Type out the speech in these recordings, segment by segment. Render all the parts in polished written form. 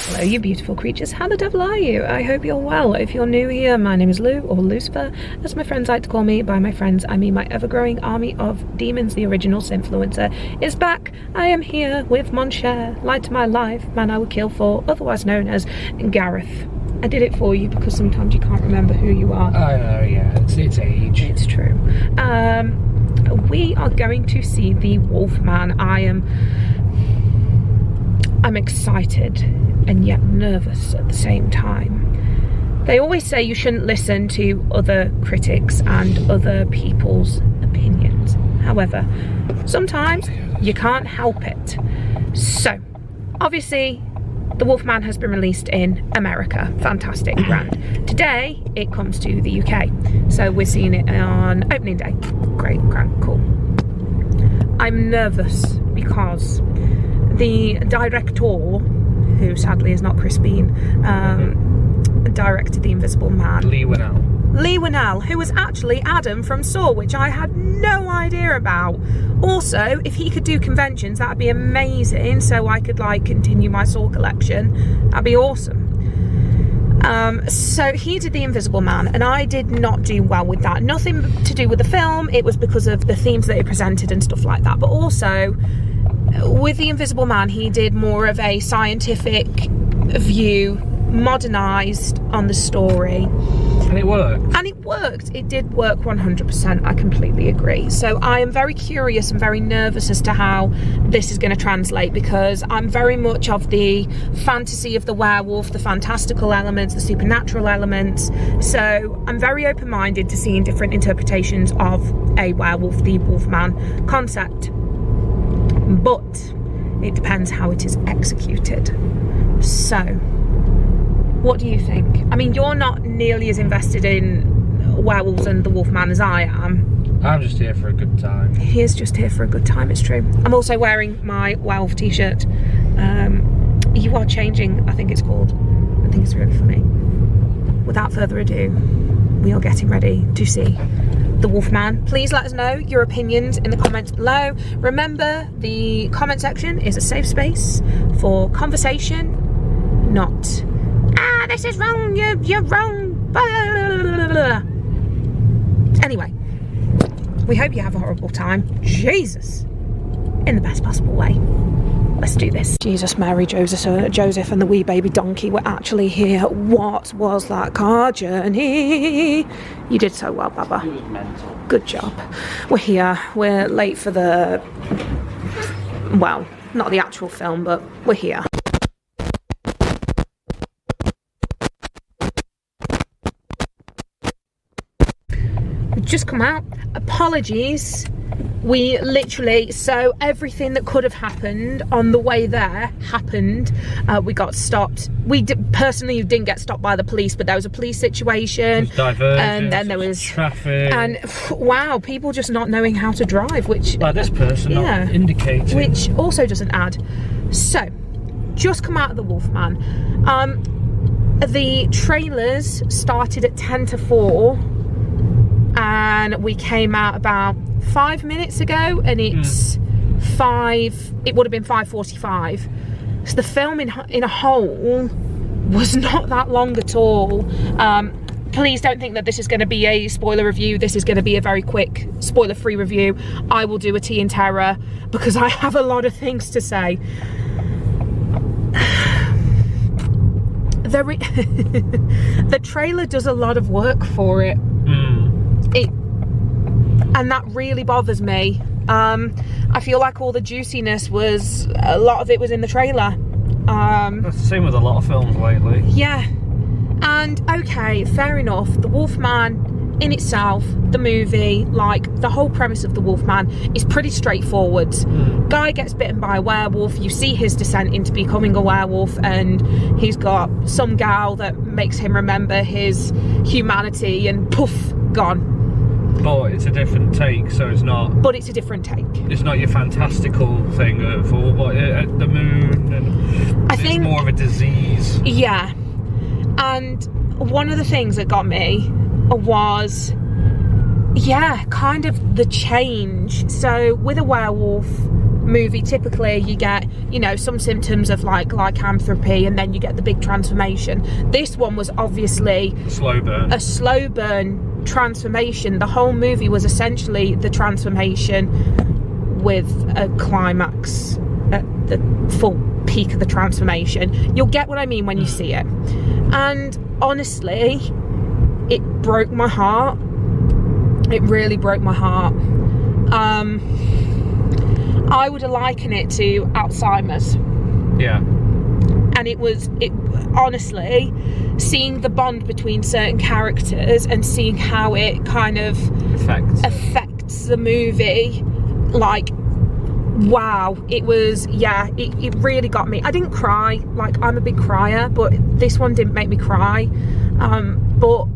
Hello you beautiful creatures, how the devil are you? I hope you're well. If you're new here, my name is Lou, or Lucifer, as my friends like to call me. By my friends, I mean my ever-growing army of demons. The original Sinfluencer is back. I am here with mon cher, light to my life, man I would kill for, otherwise known as Gareth. I did it for you because sometimes you can't remember who you are. I know, yeah, it's age. It's true. We are going to see the Wolfman. I'm excited and yet nervous at the same time. They always say you shouldn't listen to other critics and other people's opinions. However, sometimes you can't help it. So, obviously, The Wolfman has been released in America. Fantastic, grand. Today, it comes to the UK. So we're seeing it on opening day. Great, grand, cool. I'm nervous because the director, who sadly is not Chris Bean, directed The Invisible Man. Lee Winnell, who was actually Adam from Saw, which I had no idea about. Also, if he could do conventions, that'd be amazing, so I could like continue my Saw collection. That'd be awesome. So he did The Invisible Man, and I did not do well with that. Nothing to do with the film, it was because of the themes that he presented and stuff like that. But also, with The Invisible Man, he did more of a scientific view, modernised on the story. And it worked. And it worked. It did work 100%. I completely agree. So I am very curious and very nervous as to how this is going to translate, because I'm very much of the fantasy of the werewolf, the fantastical elements, the supernatural elements. So I'm very open-minded to seeing different interpretations of a werewolf, the Wolfman concept. But it depends how it is executed. So, what do you think? I mean, you're not nearly as invested in werewolves and the Wolfman as I am. I'm just here for a good time. He is just here for a good time, it's true. I'm also wearing my werewolf t-shirt. You Are Changing, I think it's called. I think it's really funny. Without further ado, we are getting ready to see The Wolfman. Please let us know your opinions in the comments below. Remember, the comment section is a safe space for conversation, not this is wrong, you're wrong, blah, blah, blah, blah. Anyway, we hope you have a horrible time. Jesus, in the best possible way. Let's do this. Jesus, Mary, Joseph and the wee baby donkey were actually here. What was that car journey? You did so well, Baba. It was mental. Good job. We're here. We're late for the, well, not the actual film, but we're here. We've just come out. Apologies. We literally, so everything that could have happened on the way there happened. We got stopped. Personally didn't get stopped by the police, but there was a police situation. Divergence, and then there was traffic. And wow, people just not knowing how to drive, which... Like this person not indicating. Which also doesn't add. So, just come out of The Wolfman. The trailers started at 10 to 4. And we came out about 5 minutes ago, and it's it would have been 5:45. So the film in a whole was not that long at all. Please don't think that this is going to be a spoiler review. This is going to be a very quick spoiler-free review. I will do a tea and terror because I have a lot of things to say. The trailer does a lot of work for it. And that really bothers me. I feel like all the juiciness a lot of it was in the trailer. That's the same with a lot of films lately. Yeah. And okay, fair enough. The Wolfman in itself, the movie, like the whole premise of The Wolfman is pretty straightforward. Guy gets bitten by a werewolf, you see his descent into becoming a werewolf, and he's got some gal that makes him remember his humanity, and poof, gone. But it's a different take, so it's not... But it's a different take. It's not your fantastical thing of, the moon, and it's more of a disease. Yeah. And one of the things that got me was, yeah, kind of the change. So with a werewolf, movie, typically you get, you know, some symptoms of like lycanthropy, and then you get the big transformation. This one was obviously a slow burn transformation. The whole movie was essentially the transformation with a climax at the full peak of the transformation. You'll get what I mean when you see it. And honestly, it broke my heart. It really broke my heart. I would liken it to Alzheimer's. Yeah. And it honestly, seeing the bond between certain characters and seeing how it kind of affects the movie, like, wow, it was, yeah, it really got me. I didn't cry, like, I'm a big crier, but this one didn't make me cry. But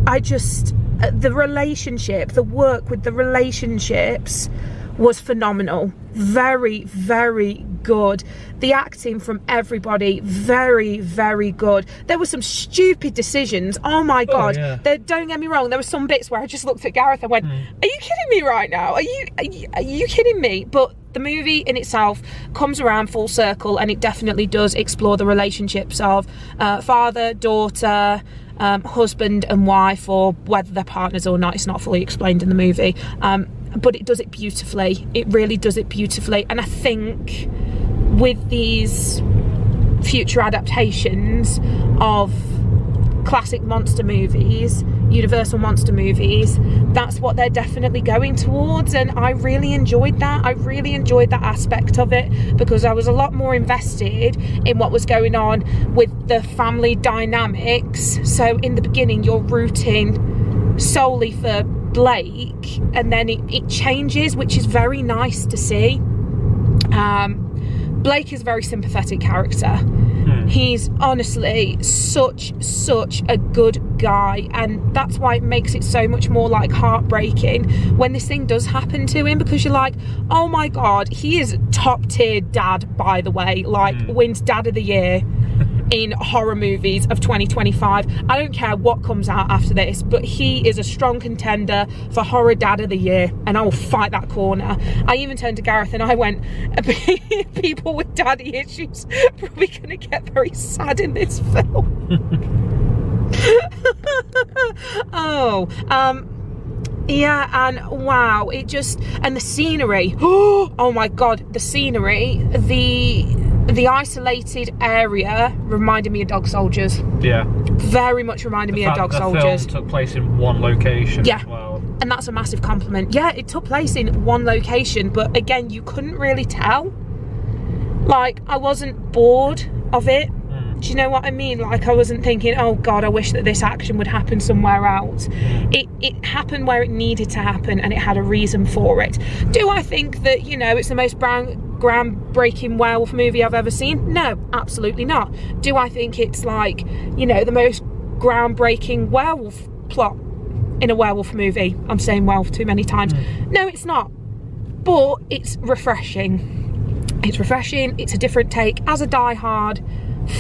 I just, the relationship, the work with the relationships was phenomenal. Very, very good. The acting from everybody, very, very good. There were some stupid decisions, oh my god. Yeah. Don't get me wrong, there were some bits where I just looked at Gareth and went, are you kidding me right now? Are you kidding me? But the movie in itself comes around full circle, and it definitely does explore the relationships of father, daughter, husband and wife, or whether they're partners or not. It's not fully explained in the movie, but it does it beautifully. It really does it beautifully. And I think with these future adaptations of classic monster movies, Universal monster movies, that's what they're definitely going towards, and I really enjoyed that. I really enjoyed that aspect of it, because I was a lot more invested in what was going on with the family dynamics. So in the beginning you're rooting solely for Blake, and then it changes, which is very nice to see. Blake is a very sympathetic character. He's honestly such a good guy, and that's why it makes it so much more like heartbreaking when this thing does happen to him, because you're like, oh my god, he is top tier dad, by the way, like wins Dad of the Year in horror movies of 2025. I don't care what comes out after this, but he is a strong contender for horror Dad of the Year, and I will fight that corner. I even turned to Gareth and I went, people with daddy issues are probably going to get very sad in this film. Yeah, and wow, it just, and the scenery, oh my god, the scenery, the isolated area reminded me of Dog Soldiers. Yeah. Very much reminded me of Dog Soldiers. The film took place in one location as well. And that's a massive compliment. Yeah, it took place in one location, but again, you couldn't really tell. Like, I wasn't bored of it. Do you know what I mean? Like, I wasn't thinking, oh god, I wish that this action would happen somewhere else. It happened where it needed to happen, and it had a reason for it. Do I think that, you know, it's the most groundbreaking werewolf movie I've ever seen? No, absolutely not. Do I think it's like, you know, the most groundbreaking werewolf plot in a werewolf movie? I'm saying werewolf too many times. No, it's not. But it's refreshing. It's refreshing. It's a different take. As a die-hard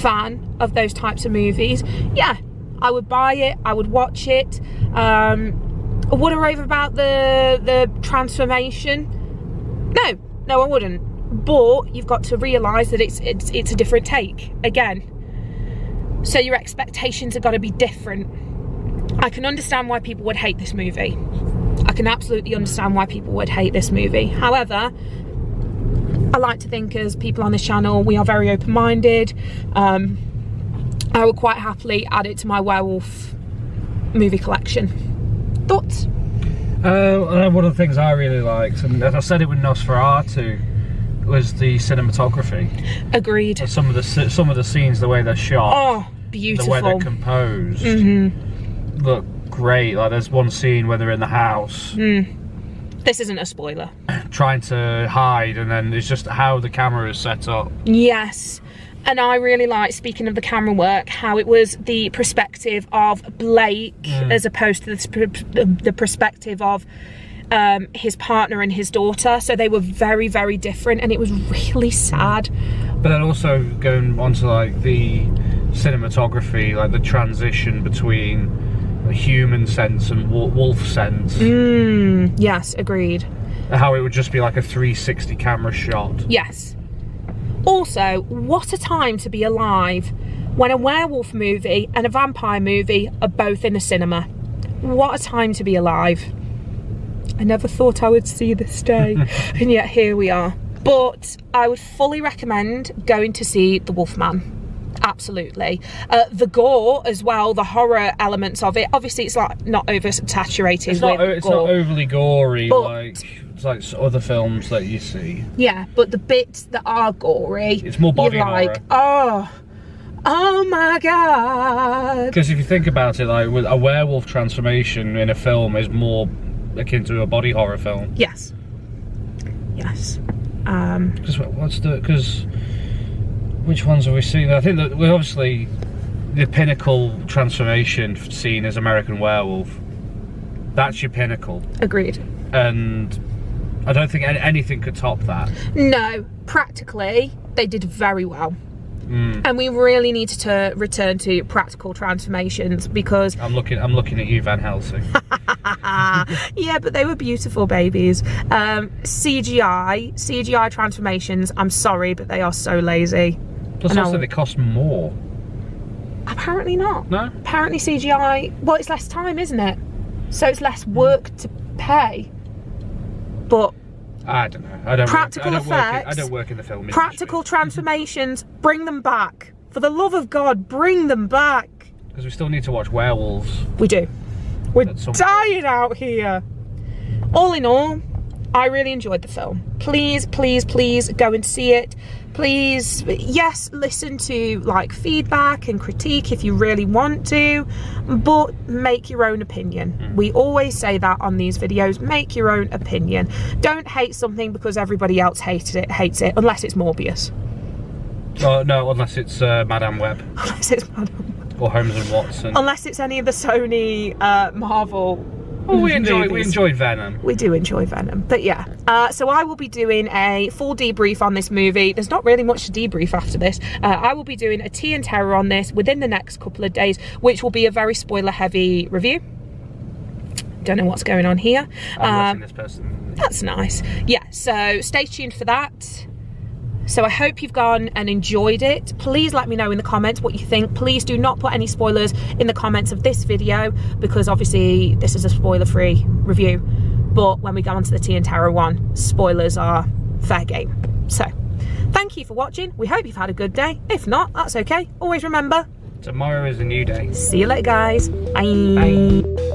fan of those types of movies, yeah, I would buy it, I would watch it. Would I rave about the transformation? No, I wouldn't. But you've got to realise that it's a different take again, so your expectations have got to be different. I can understand why people would hate this movie. I can absolutely understand why people would hate this movie. However, I like to think, as people on this channel, we are very open-minded. I would quite happily add it to my werewolf movie collection. Thoughts? One of the things I really liked, and as I said it with Nosferatu, was the cinematography. Agreed. Some of the scenes, the way they're shot, oh, beautiful, the way they're composed, look great. Like, there's one scene where they're in the house. This isn't a spoiler. Trying to hide, and then it's just how the camera is set up. Yes. And I really like, speaking of the camera work, how it was the perspective of Blake as opposed to the perspective of his partner and his daughter. So they were very, very different, and it was really sad. But then also going on to like the cinematography, like the transition between a human sense and wolf sense. Yes, agreed. How it would just be like a 360 camera shot. Yes. Also, what a time to be alive when a werewolf movie and a vampire movie are both in a cinema. What a time to be alive. I never thought I would see this day, and yet here we are. But I would fully recommend going to see The Wolfman. Absolutely. The gore as well, the horror elements of it. Obviously, it's like not oversaturated. It's not overly gory, like other films that you see. Yeah, but the bits that are gory, it's more body you're horror. Like, oh my god. Because if you think about it, like with a werewolf transformation in a film is more akin to a body horror film. Yes. Yes. Because which ones have we seen? I think that we're obviously the pinnacle transformation scene is American Werewolf. That's your pinnacle. Agreed. And I don't think anything could top that. No, practically they did very well. And we really needed to return to practical transformations because I'm looking at you, Van Helsing. Yeah, but they were beautiful babies. CGI transformations, I'm sorry, but they are so lazy. Plus also they cost more. Apparently not. No? Apparently CGI, well, it's less time, isn't it? So it's less work to pay. But I don't know. I don't work in the film industry. Practical transformations, bring them back. For the love of God, bring them back. Because we still need to watch werewolves. We do. We're dying out here. All in all, I really enjoyed the film. Please, please, please go and see it. Please, yes, listen to like feedback and critique if you really want to, but make your own opinion. We always say that on these videos, make your own opinion. Don't hate something because everybody else hates it, unless it's Morbius. Oh, no, unless it's Madame Web. Unless it's Madame Web. Or Holmes and Watson. Unless it's any of the Sony Marvel. Oh, we enjoyed Venom. We do enjoy Venom, but yeah. So I will be doing a full debrief on this movie. There's not really much to debrief after this. I will be doing a tea and terror on this within the next couple of days, which will be a very spoiler-heavy review. Don't know what's going on here. I'm watching this person. That's nice. Yeah, so stay tuned for that. So I hope you've gone and enjoyed it. Please let me know in the comments what you think. Please do not put any spoilers in the comments of this video because obviously this is a spoiler-free review. But when we go on to the Tea and Terror one, spoilers are fair game. So thank you for watching. We hope you've had a good day. If not, that's okay. Always remember, tomorrow is a new day. See you later, guys. Bye. Bye.